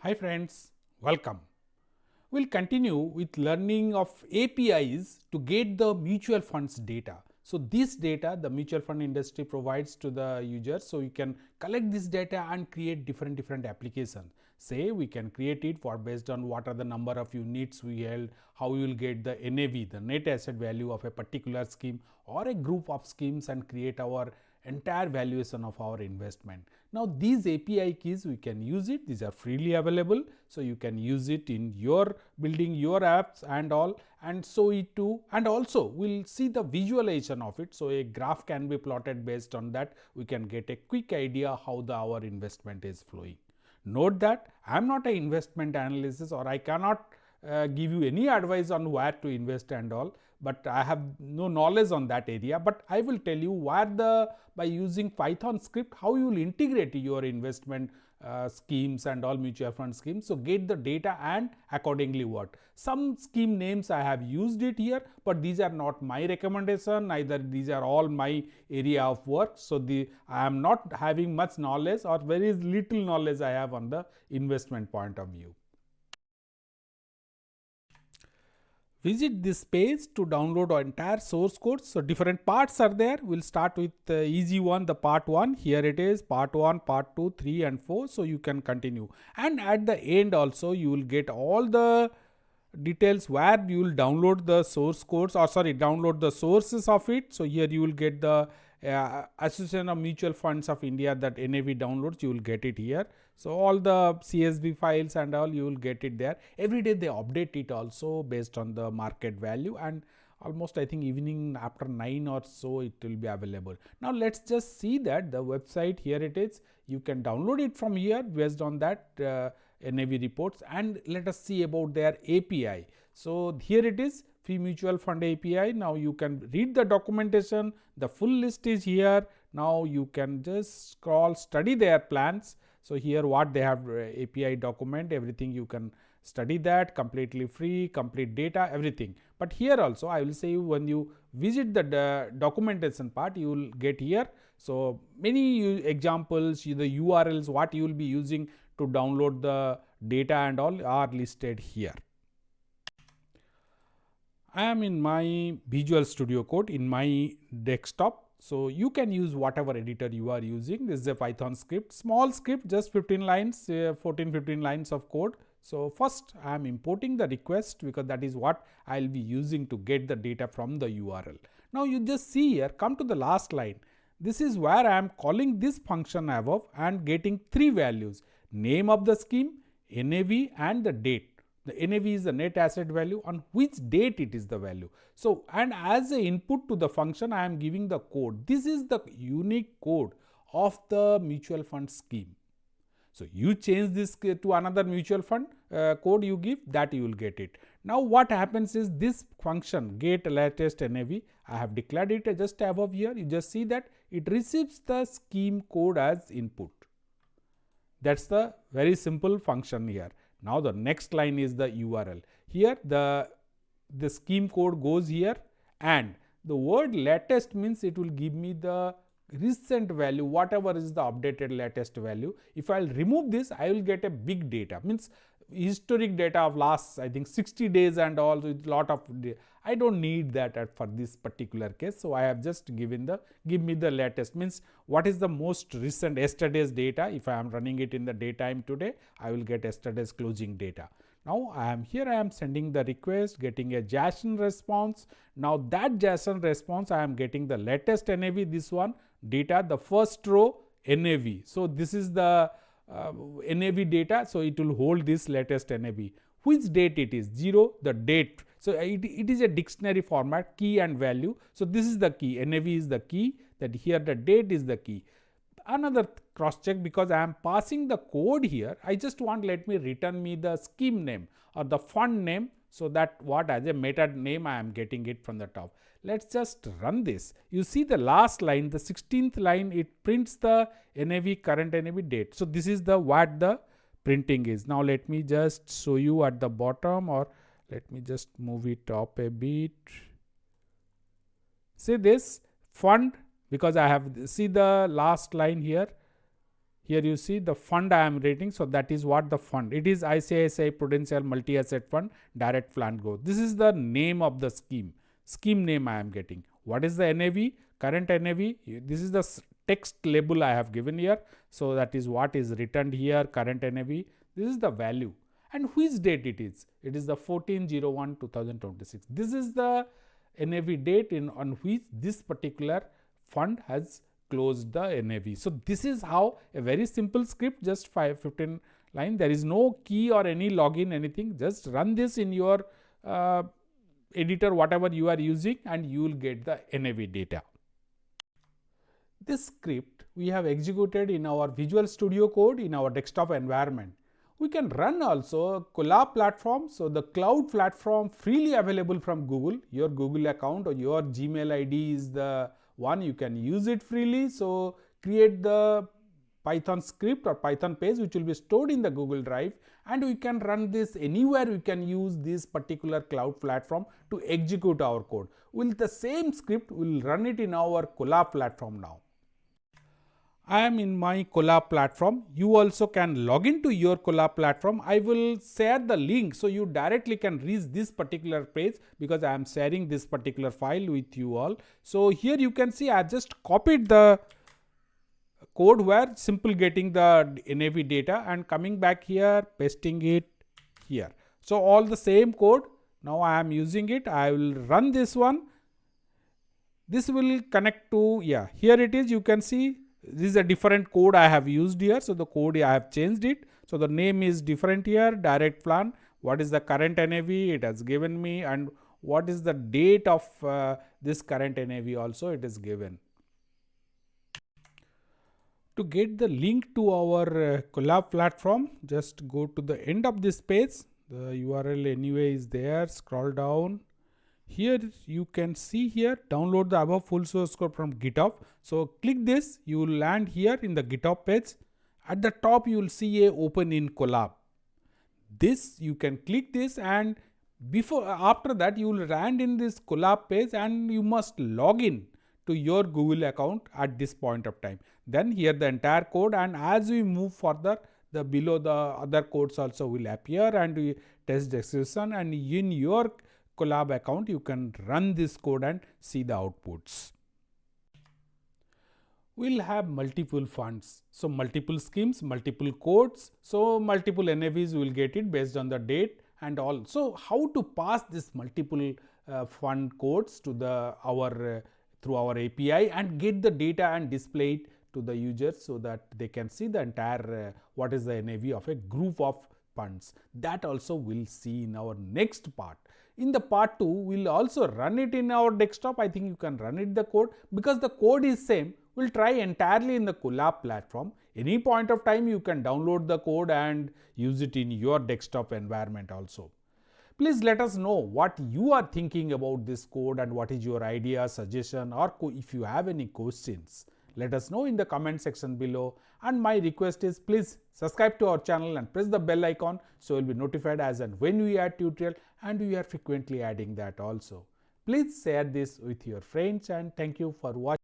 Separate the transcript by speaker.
Speaker 1: Hi friends, welcome. We'll continue with learning of APIs to get the mutual funds data. So this data the mutual fund industry provides to the user, so you can collect this data and create different applications. Say we can create it for based on what are the number of units we held, how you will get the NAV, the net asset value of a particular scheme or a group of schemes, and create our entire valuation of our investment. Now these API keys we can use it, these are freely available, so you can use it in your building your apps and all, and so it too, and also we'll see the visualization of it. So a graph can be plotted, based on that we can get a quick idea how our investment is flowing. Note that I am not an investment analyst, or I cannot give you any advice on where to invest and all, but I have no knowledge on that area. But I will tell you where by using Python script how you will integrate your investment schemes and all mutual fund schemes. So get the data and accordingly what. Some scheme names I have used it here, but these are not my recommendation, neither these are all my area of work. So I am not having much knowledge, or very little knowledge I have on the investment point of view. Visit this page to download our entire source code. So different parts are there. We'll start with the easy one, the part 1. Here it is, part 1, part 2, 3 and 4. So you can continue. And at the end also you will get all the details where you will download the source codes, or download the sources of it. So here you will get the Association of Mutual Funds of India, that NAV downloads, you will get it here. So all the CSV files and all you will get it there. Every day they update it also based on the market value, and almost I think evening after 9 or so it will be available. Now let's just see that the website, here it is. You can download it from here based on that NAV reports, and let us see about their API. So here it is, Free Mutual Fund API. Now you can read the documentation, the full list is here. Now you can just scroll, study their plans. So here what they have, API document, everything you can study that, completely free, complete data, everything. But here also I will say, when you visit the documentation part, you will get here. So many examples, the URLs what you will be using to download the data and all are listed here. I am in my Visual Studio Code in my desktop. So you can use whatever editor you are using. This is a Python script, small script, just 15 lines, 14-15 lines of code. So first I am importing the request, because that is what I will be using to get the data from the URL. Now you just see here, come to the last line. This is where I am calling this function above and getting 3 values: name of the scheme, NAV and the date. The NAV is the net asset value, on which date it is the value. So, and as a input to the function I am giving the code. This is the unique code of the mutual fund scheme. So you change this to another mutual fund code you give, that you will get it. Now what happens is, this function get latest NAV, I have declared it just above here. You just see that it receives the scheme code as input. That's the very simple function here. Now the next line is the URL. Here the scheme code goes here, and the word latest means it will give me the recent value, whatever is the updated latest value. If I will remove this, I will get a big data, means historic data of last I think 60 days and all, with lot of I don't need that for this particular case. So I have just given the give me the latest, means what is the most recent yesterday's data. If I am running it in the daytime today, I will get yesterday's closing data. Now I am sending the request, getting a JSON response. Now that JSON response I am getting the latest NAV, this one data, the first row NAV. So this is the NAV data, so it will hold this latest NAV. Which date it is? 0, the date. So it is a dictionary format, key and value. So this is the key, NAV is the key, that here the date is the key. Another cross check, because I am passing the code here, I just want let me return me the scheme name or the fund name, so that what as a meta name I am getting it from the top. Let's just run this. You see the last line, the 16th line, it prints the NAV, current NAV, date. So this is the what the printing is. Now let me just show you at the bottom, or let me just move it up a bit. See this fund, because I have see the last line here, Here you see the fund I am rating. So that is what the fund. It is ICICI Prudential Multi-Asset Fund Direct Fund Growth. This is the name of the scheme. Scheme name I am getting. What is the NAV? Current NAV. This is the text label I have given here. So that is what is written here. Current NAV. This is the value. And which date it is? It is the 14/01/2026. This is the NAV date on which this particular fund has closed the NAV. So this is how a very simple script, just 15 line. There is no key or any login, anything. Just run this in your editor, whatever you are using, and you will get the NAV data. This script we have executed in our Visual Studio Code in our desktop environment. We can run also Colab platform. So the cloud platform freely available from Google. Your Google account or your Gmail ID is the one, you can use it freely. So create the Python script or Python page which will be stored in the Google Drive, and we can run this anywhere. We can use this particular cloud platform to execute our code. With the same script, we will run it in our Colab platform now. I am in my Colab platform. You also can log into your Colab platform. I will share the link so you directly can reach this particular page because I am sharing this particular file with you all. So here you can see I have just copied the code where simple getting the NAV data and coming back here, pasting it here. So all the same code. Now I am using it. I will run this one. This will connect to, here it is. You can see this is a different code I have used here. So the code I have changed it. So the name is different here, direct plan. What is the current NAV? It has given me, and what is the date of this current NAV also it is given. To get the link to our Colab platform, just go to the end of this page. The URL anyway is there. Scroll down. Here you can see here, download the above full source code from GitHub. So click this, you will land here in the GitHub page. At the top you will see a open in Colab. This you can click this, and after that you will land in this Colab page, and you must log in to your Google account at this point of time. Then here the entire code, and as we move further, the below the other codes also will appear, and we test the execution, and in your Colab account you can run this code and see the outputs. We'll have multiple funds, so multiple schemes, multiple codes, so multiple NAVs will get it based on the date and all. So how to pass this multiple fund codes to through our API and get the data and display it to the users so that they can see the entire what is the NAV of a group of funds. That also we'll see in our next part. In the part 2, we'll also run it in our desktop. I think you can run it the code because the code is same. We'll try entirely in the Colab platform. Any point of time you can download the code and use it in your desktop environment also. Please let us know what you are thinking about this code and what is your idea, suggestion, or if you have any questions. Let us know in the comment section below, and my request is please subscribe to our channel and press the bell icon so you will be notified as and when we add tutorial, and we are frequently adding that also. Please share this with your friends, and thank you for watching.